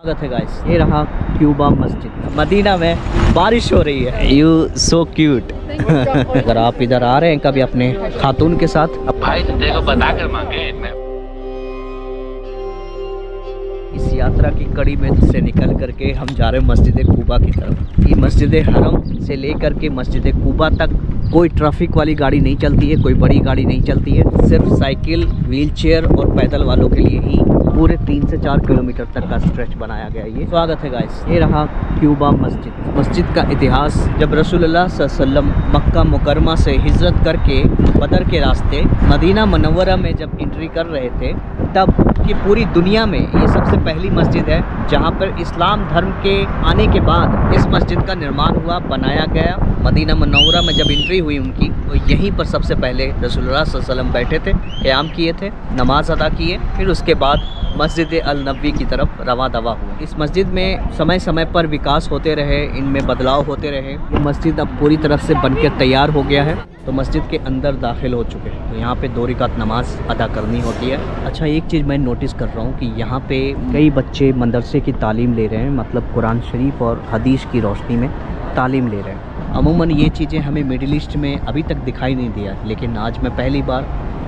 स्वागत है गाइस, ये रहा क्यूबा मस्जिद। मदीना में बारिश हो रही है। You so cute. अगर आप इधर आ रहे हैं कभी अपने खातून के साथ, अब भाई तो देखो बता कर मांगे। इस यात्रा की कड़ी में से निकल करके हम जा रहे हैं मस्जिद कूबा की तरफ। ये मस्जिद हरम से लेकर के मस्जिद कूबा तक कोई ट्रैफिक वाली गाड़ी नहीं चलती है, कोई बड़ी गाड़ी नहीं चलती है। सिर्फ साइकिल, व्हीलचेयर और पैदल वालों के लिए ही पूरे 3 से 4 किलोमीटर तक का स्ट्रेच बनाया गया है। ये स्वागत है गाइस, ये रहा क्यूबा मस्जिद। मस्जिद का इतिहास, जब रसूलुल्लाह सल्लल्लाहु अलैहि वसल्लम मक्का मुकरमा से हिजरत करके बदर के रास्ते मदीना मुनव्वरा में जब एंट्री कर रहे थे, तब की पूरी दुनिया में ये सबसे पहली मस्जिद है जहाँ पर इस्लाम धर्म के आने के बाद इस मस्जिद का निर्माण हुआ, बनाया गया। मदीना मुनव्वरा में जब एंट्री हुई उनकी, तो यहीं पर सबसे पहले रसूलुल्लाह सल्लल्लाहु अलैहि वसल्लम बैठे थे, क़याम किए थे, नमाज अदा किए, फिर उसके बाद मस्जिद अल नबवी की तरफ रवा दवा हुआ। इस मस्जिद में समय समय पर विकास होते रहे, इनमें बदलाव होते रहे। ये मस्जिद अब पूरी तरह से बनकर तैयार हो गया है, तो मस्जिद के अंदर दाखिल हो चुके हैं। तो यहाँ पे 2 रकात नमाज अदा करनी होती है। अच्छा, एक चीज़ मैं नोटिस कर रहा हूँ कि यहाँ पे कई बच्चे मदरसे की तालीम ले रहे हैं, मतलब कुरान शरीफ और हदीस की रोशनी में तालीम ले रहे हैं। अमूमन ये चीज़ें हमें मिडिल ईस्ट में अभी तक दिखाई नहीं दिया, लेकिन आज मैं पहली बार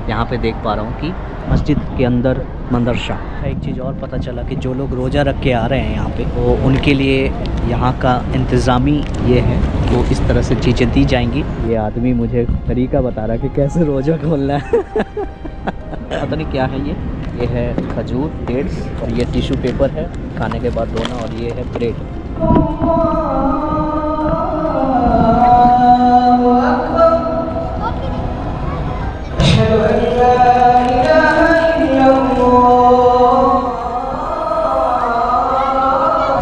यहाँ पे देख पा रहा हूँ कि मस्जिद के अंदर मदरसा। एक चीज़ और पता चला कि जो लोग रोज़ा रख के आ रहे हैं यहाँ पे, तो उनके लिए यहाँ का इंतज़ामी ये है, तो इस तरह से चीज़ें दी जाएंगी। ये आदमी मुझे तरीका बता रहा है कि कैसे रोज़ा खोलना है। पता नहीं क्या है ये है खजूर, डेट्स, और ये टिश्यू पेपर है खाने के बाद धोना, और ये है ब्रेड।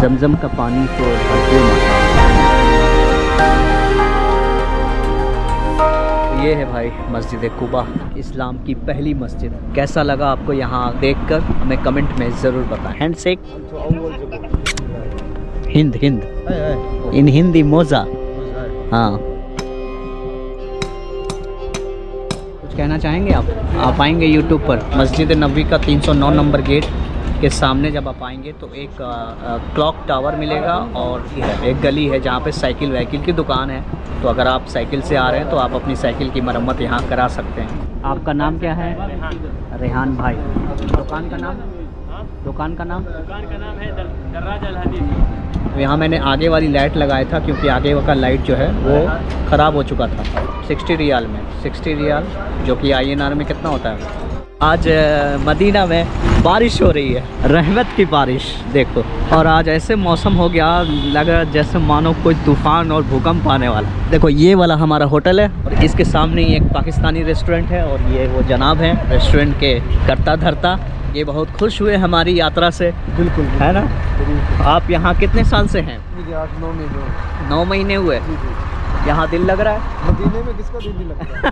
जमजम का पानी तो ये है भाई मस्जिद कूबा, इस्लाम की पहली मस्जिद। कैसा लगा आपको यहाँ देखकर, हमें कमेंट में ज़रूर बताएं। हैंडशेक हिंद इन हिंदी मोजा। हाँ, कुछ कहना चाहेंगे आप आएंगे यूट्यूब पर मस्जिद नबवी का 309 नंबर गेट के सामने जब आप आएंगे तो एक क्लॉक टावर मिलेगा, और एक गली है जहाँ पे साइकिल वाइकिल की दुकान है। तो अगर आप साइकिल से आ रहे हैं तो आप अपनी साइकिल की मरम्मत यहाँ करा सकते हैं। आपका नाम क्या है? रेहान भाई। दुकान का नाम है दर्राज अल हदीस। तो यहाँ मैंने आगे वाली लाइट लगाया था, क्योंकि आगे का लाइट जो है वो ख़राब हो चुका था। 60 रियाल में, 60 रियाल जो कि INR में कितना होता है। आज मदीना में बारिश हो रही है, रहमत की बारिश देखो। और आज ऐसे मौसम हो गया, लग रहा जैसे मानो कोई तूफ़ान और भूकंप आने वाला। देखो ये वाला हमारा होटल है, और इसके सामने ही एक पाकिस्तानी रेस्टोरेंट है, और ये वो जनाब हैं रेस्टोरेंट के करता धरता। ये बहुत खुश हुए हमारी यात्रा से। बिल्कुल है ना। आप यहाँ कितने साल से हैं? 9 महीने हुए। यहाँ दिल लग रहा है? मदीने में किसका दिल नहीं लगता?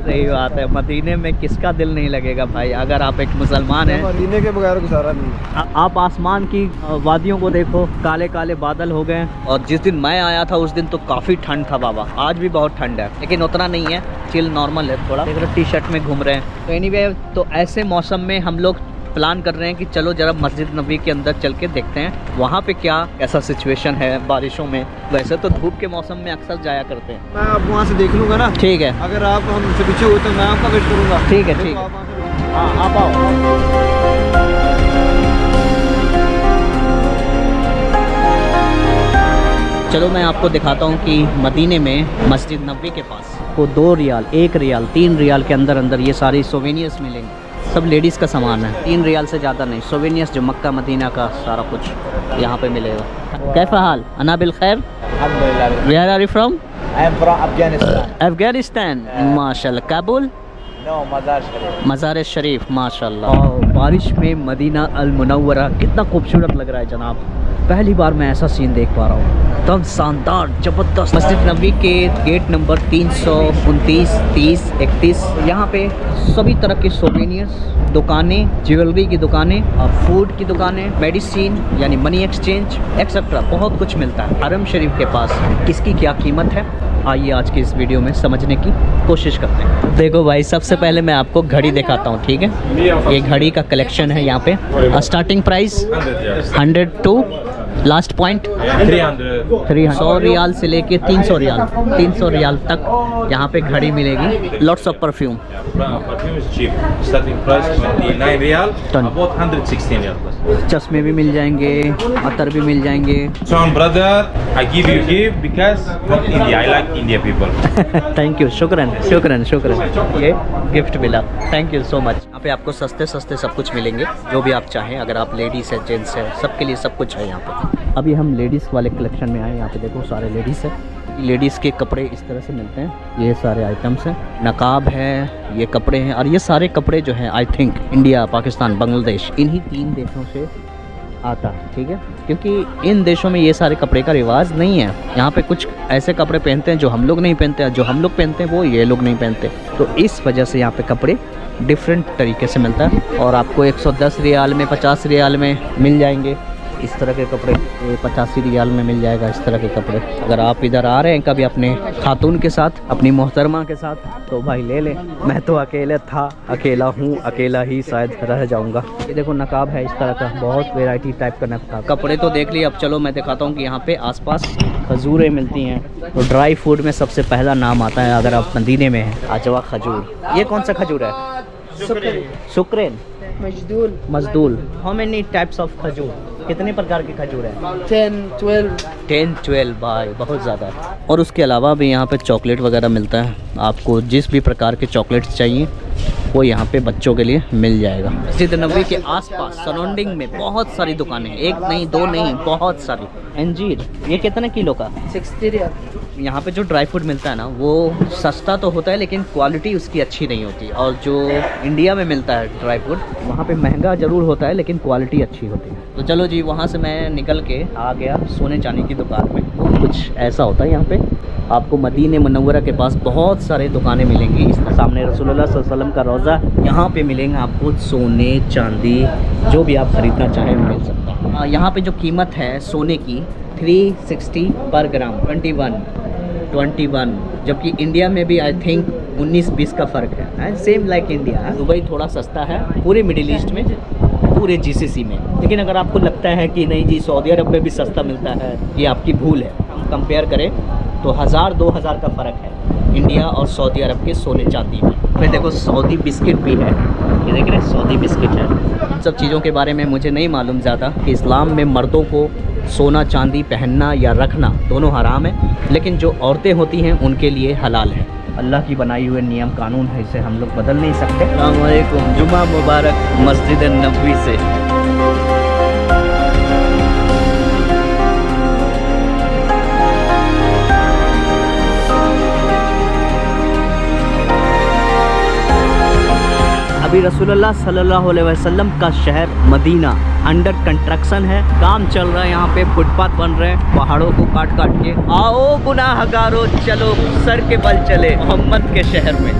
सही बात है, मदीने में किसका दिल नहीं लगेगा भाई, अगर आप एक मुसलमान हैं। मदीने के बगैर गुजारा नहीं है। आप आसमान की वादियों को देखो, काले काले बादल हो गए। और जिस दिन मैं आया था उस दिन तो काफ़ी ठंड था बाबा। आज भी बहुत ठंड है, लेकिन उतना नहीं है, चिल नॉर्मल है थोड़ा। देख रहे टी-शर्ट में घूम रहे हैं। तो एनीवे, तो ऐसे मौसम में हम लोग प्लान कर रहे हैं कि चलो जरा मस्जिद नबी के अंदर चल के देखते हैं वहाँ पे क्या ऐसा सिचुएशन है बारिशों में। वैसे तो धूप के मौसम में अक्सर जाया करते हैं। मैं आप वहाँ से देख लूँगा ना। ठीक है, अगर आप हमसे पीछे हो तो मैं आपका वेट करूँगा। ठीक है, ठीक है। हाँ, आप आओ। चलो मैं आपको दिखाता हूँ कि मदीने में मस्जिद नबवी के पास को 2 रियाल, 1 रियाल, 3 रियाल के अंदर अंदर ये सारी सोवेनियर्स मिलेंगे। सब लेडीज़ का सामान है, 3 रियाल से ज़्यादा नहीं। सोवेनियर्स जो मक्का मदीना का सारा कुछ यहाँ पे मिलेगा। कैसा हाल? अना बिल खैर। Where are you from? I am from Afghanistan. Afghanistan, माशाल्लाह। काबुल? नो, मज़ार शरीफ। मज़ार शरीफ, माशाल्लाह। बारिश में मदीना अल मुनव्वरा कितना खूबसूरत लग रहा है जनाब। पहली बार मैं ऐसा सीन देख पा रहा हूँ, एकदम शानदार ज़बरदस्त। मस्जिद नबवी के गेट नंबर 329, 30, 31, यहाँ पे सभी तरह के सोवेनियर्स दुकानें, ज्वेलरी की दुकानें, फूड की दुकानें, मेडिसिन यानी मनी एक्सचेंज एक्सेट्रा बहुत कुछ मिलता है। हरम शरीफ के पास किसकी क्या कीमत है आइए आज की इस वीडियो में समझने की कोशिश करते हैं। देखो भाई, सबसे पहले मैं आपको घड़ी दिखाता हूँ, ठीक है। ये घड़ी का कलेक्शन है यहाँ पे। Starting price 100 to last point 300 riyal से लेके 300 रियाल तक यहाँ पे घड़ी मिलेगी। Lots of perfume. Perfume is cheap. Starting price 29 riyal, Done. about 116 riyal plus. चश्मे भी मिल जाएंगे, अतर भी मिल जाएंगे। So brother, I give you gift because from India. I like India people. Thank you, शुक्रन शुक्रन शुक्रन। ये गिफ्ट मिला, थैंक यू सो मच। यहाँ पे आपको सस्ते सस्ते सब कुछ मिलेंगे, जो भी आप चाहें। अगर आप लेडीज़ है, जेंट्स है, सबके लिए सब कुछ है यहाँ पे। अभी हम लेडीज़ वाले कलेक्शन में आए। यहाँ पे देखो सारे लेडीज़ है। लेडीज़ के कपड़े इस तरह से मिलते हैं। ये सारे आइटम्स हैं, नकाब है, ये कपड़े हैं। और ये सारे कपड़े जो हैं I think India, Pakistan, Bangladesh, इन्हीं 3 देशों से आता है, ठीक है। क्योंकि इन देशों में ये सारे कपड़े का रिवाज नहीं है। यहाँ पे कुछ ऐसे कपड़े पहनते हैं जो हम लोग नहीं पहनते हैं, जो हम लोग पहनते हैं वो ये लोग नहीं पहनते। तो इस वजह से यहाँ पे कपड़े डिफरेंट तरीके से मिलता है। और आपको 110 रियाल में, 50 रियाल में मिल जाएंगे इस तरह के कपड़े। 85 रियाल में मिल जाएगा इस तरह के कपड़े। अगर आप इधर आ रहे हैं कभी अपने खातून के साथ, अपनी मोहतरमा के साथ, तो भाई ले लें। मैं तो अकेले था, अकेला हूँ, अकेला ही शायद रह जाऊँगा। ये देखो नकाब है इस तरह का, बहुत वेराइटी टाइप का नकाब। कपड़े तो देख लिए, अब चलो मैं दिखाता हूँ कि यहाँ पे आसपास खजूरें मिलती हैं। तो ड्राई फूड में सबसे पहला नाम आता है अगर आप मदीने में हैं, अजवा खजूर। ये कौन सा खजूर है? शुक्रेन, मजदूल। हाउ मेनी टाइप्स ऑफ खजूर? कितने प्रकार के खजूर हैं? 10 12 भाई, बहुत ज़्यादा। और उसके अलावा भी यहाँ पे चॉकलेट वगैरह मिलता है। आपको जिस भी प्रकार के चॉकलेट्स चाहिए वो यहाँ पे बच्चों के लिए मिल जाएगा। मस्जिद नबवी के आसपास सराउंडिंग में बहुत सारी दुकानें हैं, एक नहीं, दो नहीं, बहुत सारी। अंजीर ये कितने किलो का? 60 रियाल। यहाँ पे जो ड्राई फ्रूट मिलता है ना, वो सस्ता तो होता है लेकिन क्वालिटी उसकी अच्छी नहीं होती। और जो इंडिया में मिलता है ड्राई फ्रूट, वहाँ पे महंगा ज़रूर होता है लेकिन क्वालिटी अच्छी होती है। तो चलो जी, वहाँ से मैं निकल के आ गया सोने चांदी की दुकान में। कुछ ऐसा होता है यहाँ पे। आपको मदीने मुनव्वरा के पास बहुत सारे दुकानें मिलेंगी। इस सामने रसूलुल्लाह सल्लल्लाहु अलैहि वसल्लम का रोज़ा, यहाँ पे मिलेंगे आपको सोने चांदी, जो भी आप ख़रीदना चाहें मिल सकता है। यहाँ पे जो कीमत है सोने की 360 पर ग्राम, 21, जबकि इंडिया में भी आई थिंक 19-20 का फ़र्क है। Same like India. दुबई थोड़ा सस्ता है पूरे मिडिल ईस्ट में, पूरे जीसीसी में। लेकिन अगर आपको लगता है कि नहीं जी सऊदी अरब में भी सस्ता मिलता है, ये आपकी भूल है। हम कंपेयर करें तो 1000-2000 का फ़र्क है इंडिया और सऊदी अरब के सोने चांदी में। फिर देखो सऊदी बिस्किट भी है, ये देख रहे हैं सऊदी बिस्किट है। इन सब चीज़ों के बारे में मुझे नहीं मालूम ज़्यादा कि इस्लाम में मर्दों को सोना चांदी पहनना या रखना दोनों हराम है, लेकिन जो औरतें होती हैं उनके लिए हलाल है। अल्लाह की बनाई हुए नियम कानून है, इसे हम लोग बदल नहीं सकते। अस्सलाम वालेकुम, जुमा मुबारक मस्जिद नबवी से। अभी रसूलुल्लाह सल्लल्लाहु अलैहि वसल्लम का शहर मदीना अंडर कंस्ट्रक्शन है। काम चल रहा है, यहाँ पे फुटपाथ बन रहे हैं पहाड़ों को काट काट के। आओ गुनाहगारो चलो सर के बल चले मोहम्मद के शहर में।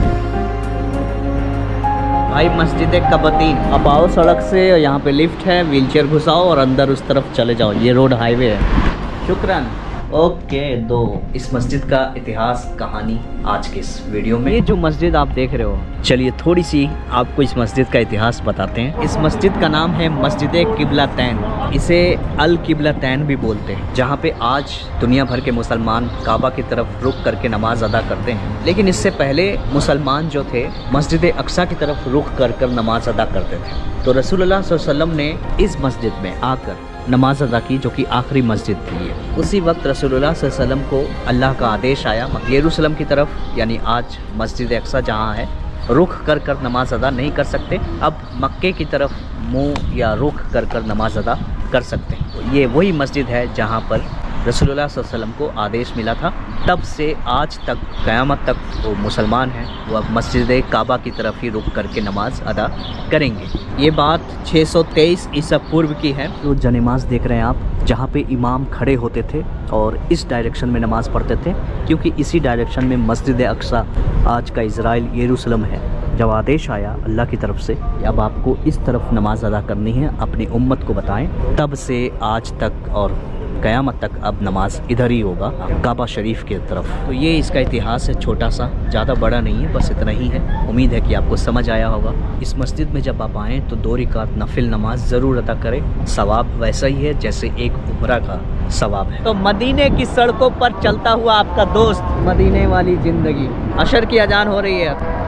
भाई मस्जिद कबतीन। अब आओ सड़क से, यहाँ पे लिफ्ट है, व्हीलचेयर घुसाओ और अंदर उस तरफ चले जाओ। ये रोड हाईवे है। शुक्रान। ओके, दो इस मस्जिद का इतिहास कहानी आज के इस वीडियो में। ये जो मस्जिद आप देख रहे हो, चलिए थोड़ी सी आपको इस मस्जिद का इतिहास बताते हैं। इस मस्जिद का नाम है मस्जिद किबलतैन। इसे अल किबलतैन भी बोलते हैं, जहाँ पे आज दुनिया भर के मुसलमान काबा की तरफ रुक करके नमाज अदा करते हैं। लेकिन इससे पहले मुसलमान जो थे मस्जिद अक्सा की तरफ रुक कर नमाज अदा करते थे। तो रसूलुल्लाह सल्लल्लाहु अलैहि वसल्लम ने इस मस्जिद में आकर नमाज अदा की, जो कि आखिरी मस्जिद थी। उसी वक्त रसूलुल्लाह सल्लल्लाहु अलैहि वसल्लम को अल्लाह का आदेश आया यरूशलेम की तरफ, यानी आज मस्जिद अक्सा जहाँ है, रुख कर नमाज अदा नहीं कर सकते, अब मक्के की तरफ मुंह या रुख कर नमाज अदा कर सकते हैं। तो ये वही मस्जिद है जहाँ पर रसूलुल्लाह सल्लल्लाहु अलैहि वसल्लम को आदेश मिला था। तब से आज तक क़यामत तक वो मुसलमान हैं, वो अब मस्जिद काबा की तरफ ही रुक करके नमाज अदा करेंगे। ये बात 623 ईसा पूर्व की है। तो जनाज़ देख रहे हैं आप, जहाँ पे इमाम खड़े होते थे और इस डायरेक्शन में नमाज़ पढ़ते थे, क्योंकि इसी डायरेक्शन में मस्जिद अक्सा आज का इज़राइल यरूशलेम है। जब आदेश आया अल्लाह की तरफ से अब आपको इस तरफ नमाज अदा करनी है, अपनी उम्मत को बताएं, तब से आज तक और क़यामत तक अब नमाज इधर ही होगा, काबा शरीफ की तरफ। तो ये इसका इतिहास है, छोटा सा, ज़्यादा बड़ा नहीं है, बस इतना ही है। उम्मीद है कि आपको समझ आया होगा। इस मस्जिद में जब आप आएँ तो 2 रकात नफिल नमाज ज़रूर अदा करें। सवाब वैसा ही है जैसे एक उम्रा का सवाब है। तो मदीने की सड़कों पर चलता हुआ आपका दोस्त, मदीने वाली ज़िंदगी। अशर की अजान हो रही है।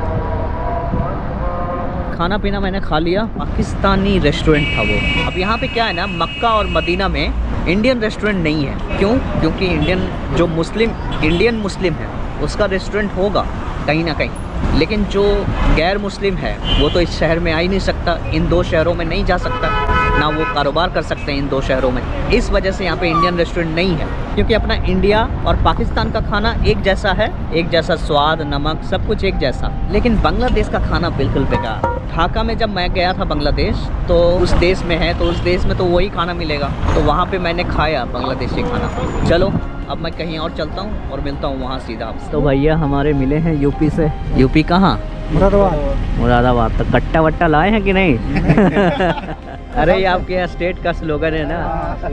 खाना पीना मैंने खा लिया, पाकिस्तानी रेस्टोरेंट था वो। अब यहाँ पे क्या है ना, मक्का और मदीना में इंडियन रेस्टोरेंट नहीं है। क्यों? क्योंकि इंडियन मुस्लिम है उसका रेस्टोरेंट होगा कहीं ना कहीं, लेकिन जो गैर मुस्लिम है वो तो इस शहर में आ ही नहीं सकता, इन 2 शहरों में नहीं जा सकता, ना वो कारोबार कर सकते हैं इन 2 शहरों में। इस वजह से यहाँ पे इंडियन रेस्टोरेंट नहीं है, क्योंकि अपना इंडिया और पाकिस्तान का खाना एक जैसा है, एक जैसा स्वाद, नमक, सब कुछ एक जैसा। लेकिन बांग्लादेश का खाना बिल्कुल बेकार। ढाका में जब मैं गया था बांग्लादेश, तो उस देश में है तो उस देश में तो वही खाना मिलेगा, तो वहाँ पे मैंने खाया बांग्लादेशी खाना। चलो अब मैं कहीं और चलता हूँ और मिलता हूँ वहाँ सीधा आपसे। तो भैया हमारे मिले हैं यूपी से। यूपी कहाँ? मुरादाबाद। तो कट्टा वट्टा लाए हैं कि नहीं? अरे ये आपके यहाँ स्टेट का स्लोगन है ना,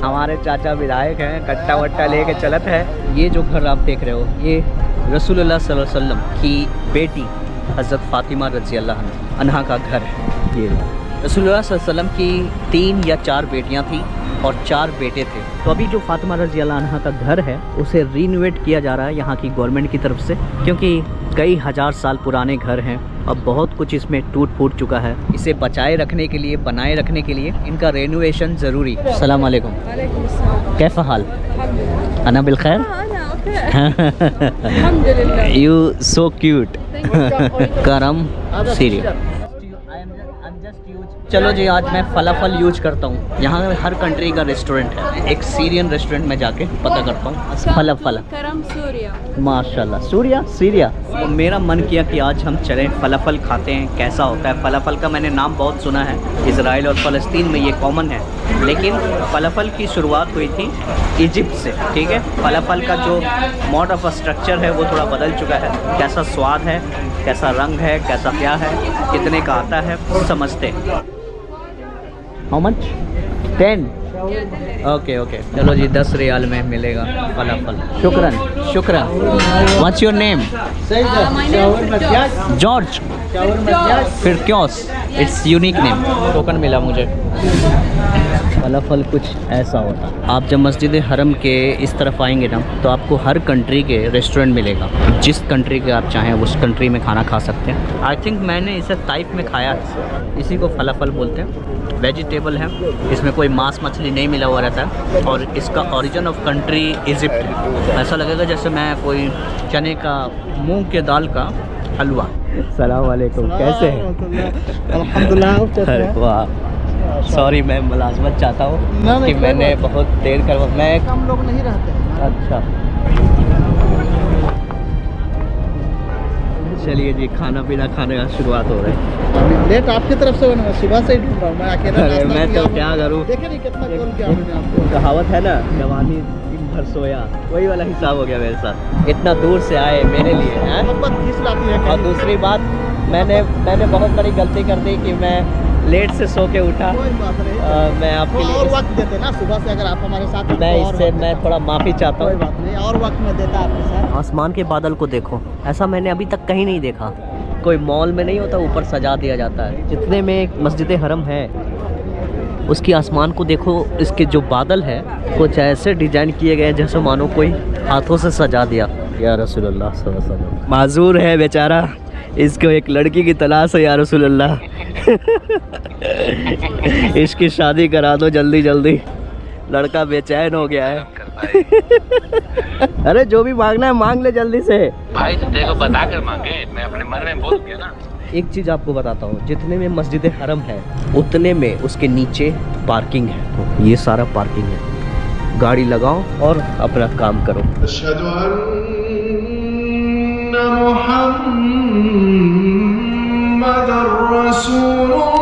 हमारे चाचा विधायक हैं, कट्टा वट्टा लेके चलत है। ये जो घर आप देख रहे हो, ये रसूलुल्लाह सल्लल्लाहु अलैहि वसल्लम की बेटी हज़रत फ़ातिमा रज़ी अल्लाह अन्हा का घर है। ये रसूलुल्लाह सल्लल्लाहु अलैहि वसल्लम की 3 या 4 बेटियां थी और 4 बेटे थे। तो अभी जो फ़ातिमा रज़ी अल्लाह अन्हा का घर है उसे रीनोवेट किया जा रहा है यहाँ की गवर्नमेंट की तरफ से, क्योंकि कई हज़ार साल पुराने घर हैं, अब बहुत कुछ इसमें टूट फूट चुका है। इसे बचाए रखने के लिए, बनाए रखने के लिए इनका रेनोवेशन ज़रूरी। अस्सलाम वालेकुम। कैसा हाल? अना बिल खैर। You so cute. करम सीरिया। चलो जी, आज मैं फलाफल यूज करता हूँ। यहाँ हर कंट्री का रेस्टोरेंट है। एक सीरियन रेस्टोरेंट में जाके पता करता हूँ। फलाफल करम सूर्या। माशाल्लाह, सूर्या सीरिया। तो मेरा मन किया कि आज हम चलें, फलाफल खाते हैं कैसा होता है। फलाफल का मैंने नाम बहुत सुना है, इजराइल और फ़लस्तीन में ये कॉमन है, लेकिन फलाफल की शुरुआत हुई थी इजिप्ट से। ठीक है, फलाफल का जो मोड ऑफ स्ट्रक्चर है वो थोड़ा बदल चुका है। कैसा स्वाद है, कैसा रंग है, कैसा क्या है, कितने का आता है, समझते हैं। How much? 10? ओके ओके, चलो जी, 10 रियाल में मिलेगा फलाफल। शुक्रन शुक्रन। What's your name? जॉर्ज। फिर क्योस, इट्स यूनिक नेम। टोकन मिला मुझे। फलाफल कुछ ऐसा होता है। आप जब मस्जिद हरम के इस तरफ आएंगे ना, तो आपको हर कंट्री के रेस्टोरेंट मिलेगा। जिस कंट्री के आप चाहें उस कंट्री में खाना खा सकते हैं। आई थिंक मैंने इसे ताइफ में खाया है। इसी को फलाफल बोलते हैं। वेजिटेबल है, इसमें कोई मांस मछली नहीं मिला हुआ रहता है, और इसका ओरिजिन ऑफ कंट्री इजिप्ट है। ऐसा लगेगा जैसे मैं कोई चने का, मूंग के दाल का हलवा। सलाम वालेकुम, कैसे हैं? अल्हम्दुलिल्लाह। वाह, सॉरी मैं मुलाजमत चाहता हूँ कि मैंने बहुत देर कर, मैं कम लोग नहीं रहते। अच्छा चलिए जी, खाना पीना खाने का शुरुआत हो रहा है। अभी लेट आपकी तरफ से होना, सुबह से ही ढूंढ रहा हूँ मैं अकेला। अरे मैं तो क्या करूँ, देखे नहीं कितना कॉल किया मैंने आपको। कहावत है ना, जवानी दिन भर सोया, वही वाला हिसाब हो गया मेरे साथ। इतना दूर से आए मेरे लिए हैं। मोहब्बत किस लाती है। और दूसरी बात, मैंने बहुत बड़ी गलती कर दी कि मैं लेट से सो के उठा। कोई बात नहीं, मैं आपके और लिए वक्त देते ना सुबह से, अगर आप हमारे साथ हैं, मैं तो और इससे वक्त मैं थोड़ा माफ़ी चाहता कोई हूँ। बात नहीं, और वक्त में देता आपके साथ। आसमान के बादल को देखो, ऐसा मैंने अभी तक कहीं नहीं देखा। कोई मॉल में नहीं होता, ऊपर सजा दिया जाता है। जितने में मस्जिद हरम है उसकी आसमान को देखो, इसके जो बादल है कुछ ऐसे डिजाइन किए गए हैं जैसे मानो कोई हाथों से सजा दिया। या रसूलुल्लाह सल्लल्लाहु अलैहि वसल्लम। माजूर है बेचारा, इसको एक लड़की की तलाश है या रसूलुल्लाह। इसकी शादी करा दो जल्दी जल्दी, लड़का बेचैन हो गया है। अरे जो भी मांगना है मांग ले जल्दी से। भाई तो देखो बता कर मांगे, मैं अपने मन में बोल दिया ना। एक चीज़ आपको बताता हूँ, जितने में मस्जिद हरम है उतने में उसके नीचे पार्किंग है। तो ये सारा पार्किंग है, गाड़ी लगाओ और अपना काम करो। मुहम्मदुर रसूलुल्लाह।